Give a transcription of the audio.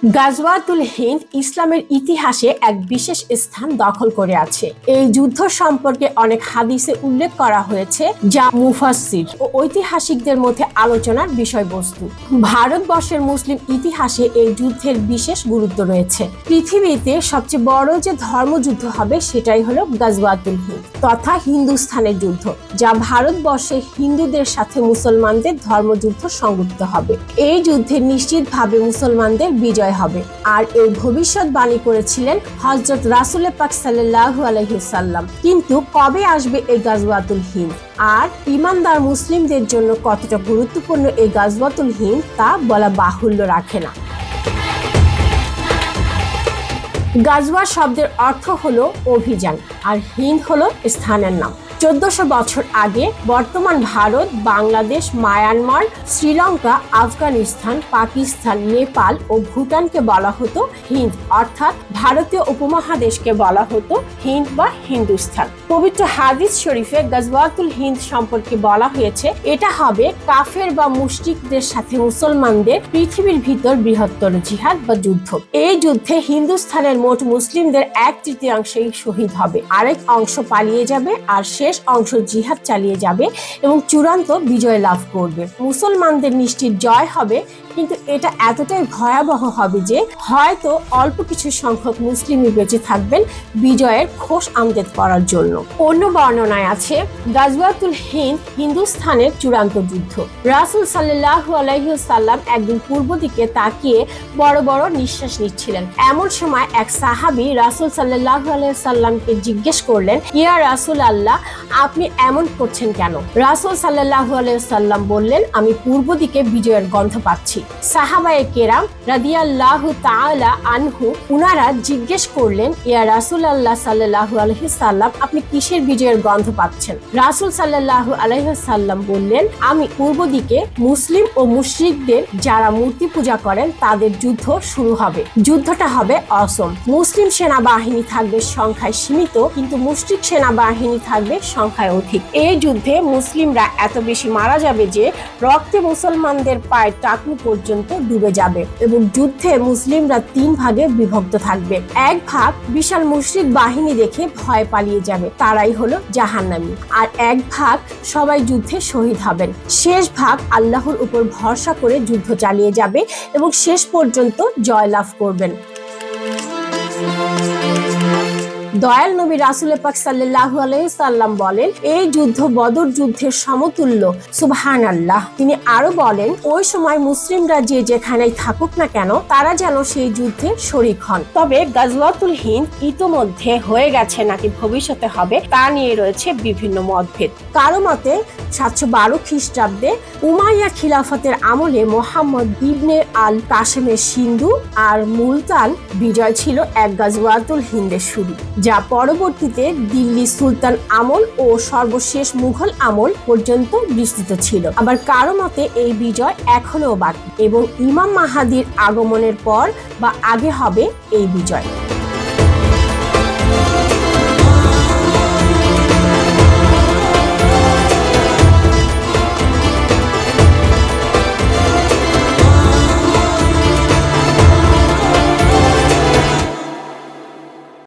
গাজওয়াতুল হিন্দ ইসলামের ইতিহাসে এক বিশেষ স্থান দখল করে আছে। এই যুদ্ধ সম্পর্কে অনেক হাদিসে উল্লেখ করা হয়েছে, যা মুফাসসির ও ঐতিহাসিকদের মধ্যে আলোচনার বিষয়বস্তু। ভারতবর্ষের মুসলিম ইতিহাসে এই যুদ্ধের বিশেষ গুরুত্ব রয়েছে। পৃথিবীতে সবচেয়ে বড় যে ধর্মযুদ্ধ হবে সেটাই হলো গাজওয়াতুল হিন্দ তথা হিন্দুস্থানের যুদ্ধ, যা ভারতবর্ষে হিন্দুদের সাথে মুসলমানদের ধর্মযুদ্ধ সংঘটিত হবে। এই যুদ্ধে নিশ্চিতভাবে মুসলমানদের বিজয় হবে। আর এই ভবিষ্যৎবাণী করেছিলেন হযরত রাসূল পাক সাল্লাল্লাহু আলাইহি ওয়াসাল্লাম। কিন্তু কবে আসবে এই গাজওয়াতুল হিন্দ আর ঈমানদার মুসলিমদের জন্য কতটা গুরুত্বপূর্ণ এই গাজওয়াতুল হিন্দ তা বলা বাহুল্য রাখে না। গাজওয়া শব্দের অর্থ হলো অভিযান, আর হিন্দ হলো স্থানের নাম। 1400 বছর আগে বর্তমান ভারত, বাংলাদেশ, মায়ানমার, শ্রীলঙ্কা, আফগানিস্তান, পাকিস্তান, নেপাল ও ভুটানকে বলা হতো হিন্দ, অর্থাৎ ভারতীয় উপমহাদেশকে বলা হতো হিন্দ বা হিন্দুস্তান। পবিত্র হাদিস শরীফে গাজওয়াতুল হিন্দ সম্পর্কে বলা হয়েছে, এটা হবে কাফের বা মুশরিকদের সাথে মুসলমানদের পৃথিবীর ভিতর বৃহত্তর জিহাদ বা যুদ্ধ। এই যুদ্ধে হিন্দুস্তানের মোট মুসলিমদের 1/3 শহীদ হবে, আরেক অংশ পালিয়ে যাবে, আর শেষ অংশ জিহাদ চালিয়ে যাবে এবং চূড়ান্ত বিজয় লাভ করবে। মুসলমানদের নিশ্চিত জয় হবে, কিন্তু এটা এতটাই ভয়াবহ হবে যে হয়তো অল্প কিছু সংখ্যক মুসলিমই বেঁচে থাকবেন বিজয়ের খোশ আমদেদ করার জন্য। অন্য বর্ণনায় আছে, গাজওয়াতুল হিন্দ হিন্দুস্তানের চূড়ান্ত যুদ্ধ। রাসূল সাল্লাল্লাহু আলাইহি ওয়াসাল্লাম একদিন পূর্ব দিকে তাকিয়ে বড় বড় নিঃশ্বাস নিচ্ছিলেন। এমন সময় এক সাহাবী রাসূল সাল্লাল্লাহু আলাইহি ওয়াসাল্লামকে জিজ্ঞেস করলেন, ইয়া রাসূলুল্লাহ, আপনি এমন করছেন কেন? রাসূল সাল্লাল্লাহু আলাইহি ওয়াসাল্লাম বললেন, আমি পূর্ব দিকে বিজয়ের গন্ধ পাচ্ছি। সাহাবায়ে কেরাম রাদিয়াল্লাহু তাআলা আনহু উনারা জিজ্ঞেস করলেন, ইয়া রাসূলুল্লাহ সাল্লাল্লাহু আলাইহি ওয়াসাল্লাম, আপনি কিসের বিজয়ের গন্ধ পাচ্ছেন? রাসূল সাল্লাল্লাহু আলাইহি ওয়াসাল্লাম বললেন, আমি পূর্ব দিকে মুসলিম ও মুশরিকদের যারা মূর্তি পূজা করেন তাদের যুদ্ধ শুরু হবে। যুদ্ধটা হবে অসম। মুসলিম সেনাবাহিনী থাকবে সংখ্যায় সীমিত, কিন্তু মুশরিক সেনাবাহিনী থাকবে সংখ্যায় অধিক। এই যুদ্ধে মুসলিমরা এত বেশি মারা যাবে যে রক্তে মুসলমানদের পায়ের টাকনু পর্যন্ত ডুবে যাবে, এবং যুদ্ধে মুসলিমরা 3 ভাগে বিভক্ত থাকবে। এক ভাগ বিশাল মুশরিক বাহিনী দেখে ভয় পালিয়ে যাবে, তারাই হলো জাহান্নামী। আর এক ভাগ সবাই যুদ্ধে শহীদ হবেন। শেষ ভাগ আল্লাহর উপর ভরসা করে যুদ্ধ চালিয়ে যাবে এবং শেষ পর্যন্ত জয়লাভ করবেন। দয়াল নবী রাসূল পাক সাল্লাল্লাহু আলাইহি ওয়াসাল্লাম বলেন, এই যুদ্ধ বদর যুদ্ধের সমতুল্য। সুবহানাল্লাহ। তিনি আরো বলেন, ওই সময় মুসলিমরা যে যেখানেই থাকুক না কেন তারা যেন সেই যুদ্ধে শরীক হন। তবে গাজওয়াতুল হিন্দ ইতোমধ্যে হয়ে গেছে নাকি ভবিষ্যতে হবে তা নিয়ে রয়েছে বিভিন্ন মতভেদ। কারো মতে 712 খ্রিস্টাব্দে উমাইয়া খিলাফতের আমলে মোহাম্মদ ইবনে আল কাসেমের সিন্ধু আর মুলতান বিজয় ছিল এক গাজওয়াতুল হিন্দের শুরু, যা পরবর্তীতে দিল্লি সুলতান আমল ও সর্বশেষ মুঘল আমল পর্যন্ত বিস্তৃত ছিল। আবার কারো মতে এই বিজয় এখনো বাকি এবং ইমাম মাহাদির আগমনের পর বা আগে হবে এই বিজয়।